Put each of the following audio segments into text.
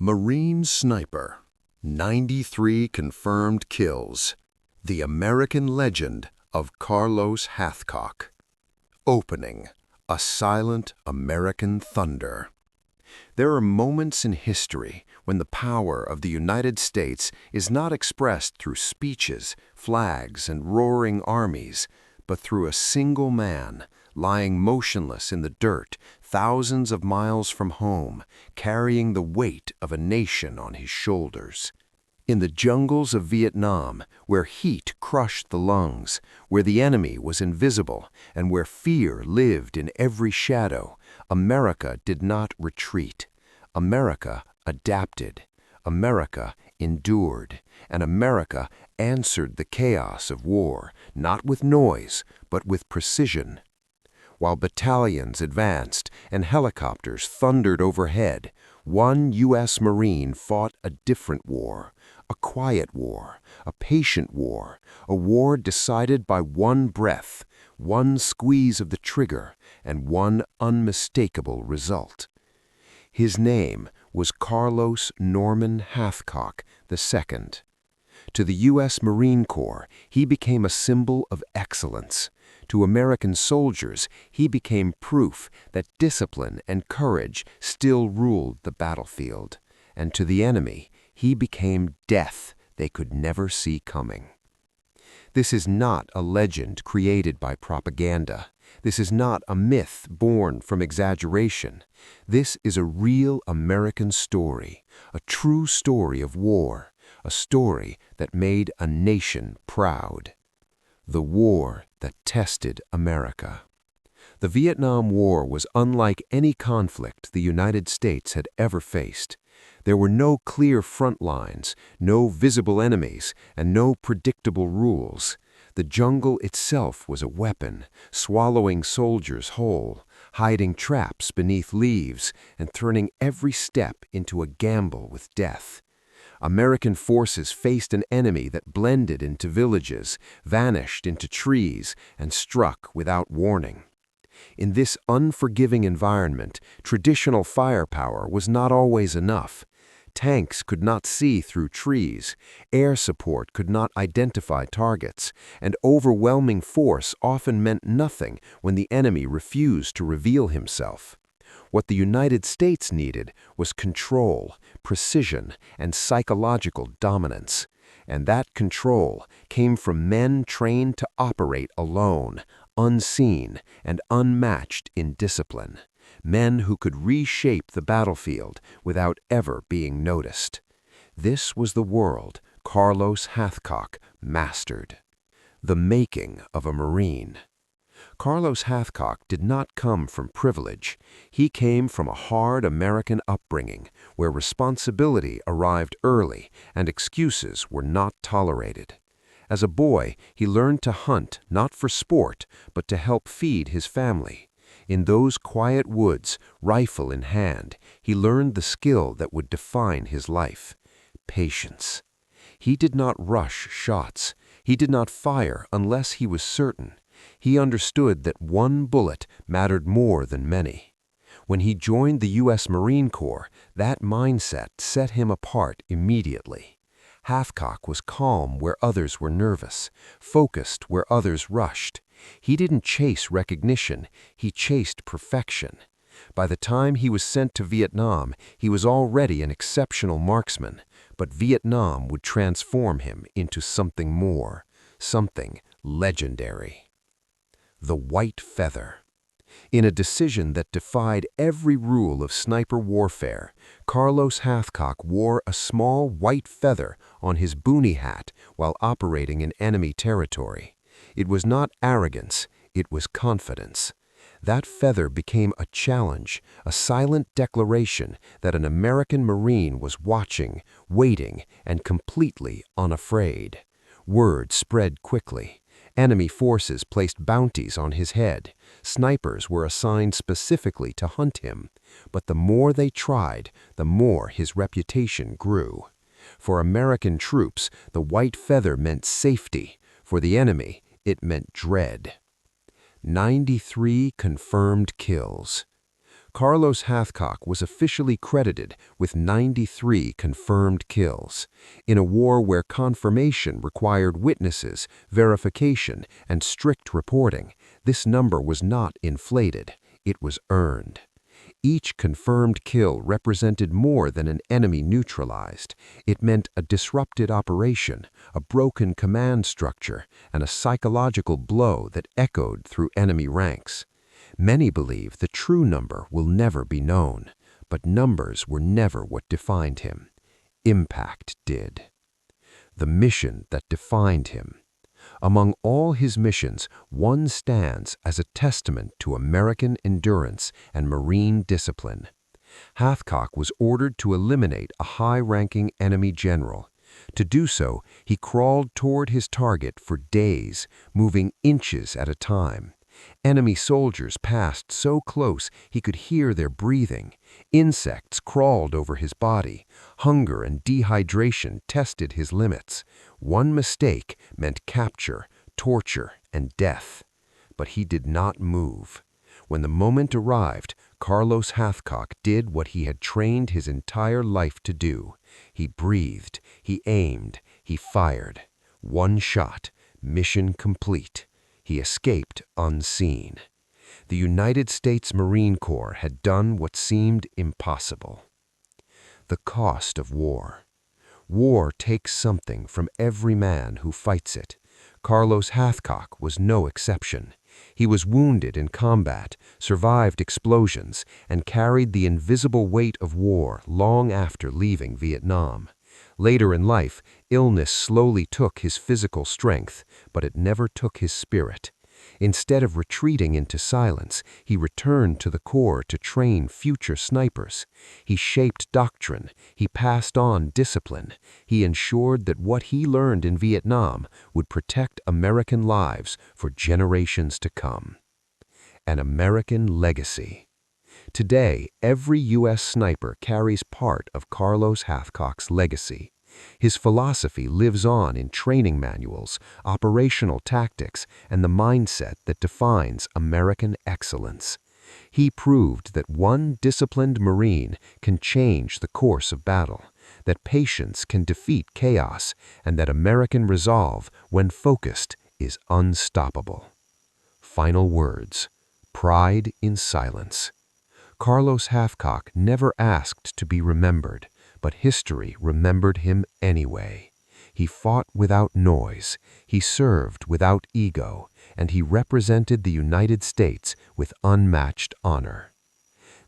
Marine Sniper, 93 confirmed kills. The American legend of Carlos Hathcock. Opening, a silent American thunder. There are moments in history when the power of the United States is not expressed through speeches, flags, and roaring armies, but through a single man lying motionless in the dirt thousands of miles from home, carrying the weight of a nation on his shoulders. In the jungles of Vietnam, where heat crushed the lungs, where the enemy was invisible, and where fear lived in every shadow, America did not retreat. America adapted. America endured. And America answered the chaos of war, not with noise, but with precision. While battalions advanced and helicopters thundered overhead, one U.S. Marine fought a different war. A quiet war, a patient war, a war decided by one breath, one squeeze of the trigger, and one unmistakable result. His name was Carlos Norman Hathcock II. To the U.S. Marine Corps, he became a symbol of excellence. To American soldiers, he became proof that discipline and courage still ruled the battlefield. And to the enemy, he became death they could never see coming. This is not a legend created by propaganda. This is not a myth born from exaggeration. This is a real American story, a true story of war, a story that made a nation proud. The war that tested America. The Vietnam War was unlike any conflict the United States had ever faced. There were no clear front lines, no visible enemies, and no predictable rules. The jungle itself was a weapon, swallowing soldiers whole, hiding traps beneath leaves, and turning every step into a gamble with death. American forces faced an enemy that blended into villages, vanished into trees, and struck without warning. In this unforgiving environment, traditional firepower was not always enough. Tanks could not see through trees, air support could not identify targets, and overwhelming force often meant nothing when the enemy refused to reveal himself. What the United States needed was control, precision, and psychological dominance. And that control came from men trained to operate alone, unseen, and unmatched in discipline. Men who could reshape the battlefield without ever being noticed. This was the world Carlos Hathcock mastered. The making of a Marine. Carlos Hathcock did not come from privilege. He came from a hard American upbringing where responsibility arrived early and excuses were not tolerated. As a boy, he learned to hunt not for sport, but to help feed his family. In those quiet woods, rifle in hand, he learned the skill that would define his life: patience. He did not rush shots. He did not fire unless he was certain. He understood that one bullet mattered more than many. When he joined the U.S. Marine Corps, that mindset set him apart immediately. Hathcock was calm where others were nervous, focused where others rushed. He didn't chase recognition, he chased perfection. By the time he was sent to Vietnam, he was already an exceptional marksman, but Vietnam would transform him into something more, something legendary. The white feather. In a decision that defied every rule of sniper warfare, Carlos Hathcock wore a small white feather on his boonie hat while operating in enemy territory. It was not arrogance, it was confidence. That feather became a challenge, a silent declaration that an American Marine was watching, waiting, and completely unafraid. Word spread quickly. Enemy forces placed bounties on his head. Snipers were assigned specifically to hunt him. But the more they tried, the more his reputation grew. For American troops, the white feather meant safety. For the enemy, it meant dread. 93 confirmed kills. Carlos Hathcock was officially credited with 93 confirmed kills, in a war where confirmation required witnesses, verification, and strict reporting. This number was not inflated, it was earned. Each confirmed kill represented more than an enemy neutralized. It meant a disrupted operation, a broken command structure, and a psychological blow that echoed through enemy ranks. Many believe the true number will never be known, but numbers were never what defined him. Impact did. The mission that defined him. Among all his missions, one stands as a testament to American endurance and Marine discipline. Hathcock was ordered to eliminate a high-ranking enemy general. To do so, he crawled toward his target for days, moving inches at a time. Enemy soldiers passed so close he could hear their breathing. Insects crawled over his body. Hunger and dehydration tested his limits. One mistake meant capture, torture, and death. But he did not move. When the moment arrived, Carlos Hathcock did what he had trained his entire life to do. He breathed, he aimed, he fired. One shot, mission complete. He escaped unseen. The United States Marine Corps had done what seemed impossible. The cost of war. War takes something from every man who fights it. Carlos Hathcock was no exception. He was wounded in combat, survived explosions, and carried the invisible weight of war long after leaving Vietnam. Later in life, illness slowly took his physical strength, but it never took his spirit. Instead of retreating into silence, he returned to the Corps to train future snipers. He shaped doctrine, he passed on discipline, he ensured that what he learned in Vietnam would protect American lives for generations to come. An American legacy. Today, every U.S. sniper carries part of Carlos Hathcock's legacy. His philosophy lives on in training manuals, operational tactics, and the mindset that defines American excellence. He proved that one disciplined Marine can change the course of battle, that patience can defeat chaos, and that American resolve, when focused, is unstoppable. Final words. Pride in silence. Carlos Hathcock never asked to be remembered, but history remembered him anyway. He fought without noise, he served without ego, and he represented the United States with unmatched honor.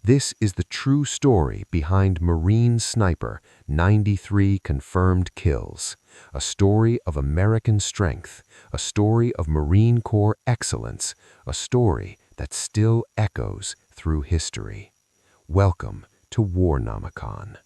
This is the true story behind Marine Sniper, 93 confirmed kills. A story of American strength, a story of Marine Corps excellence, a story that still echoes through history. Welcome to WarNomicon.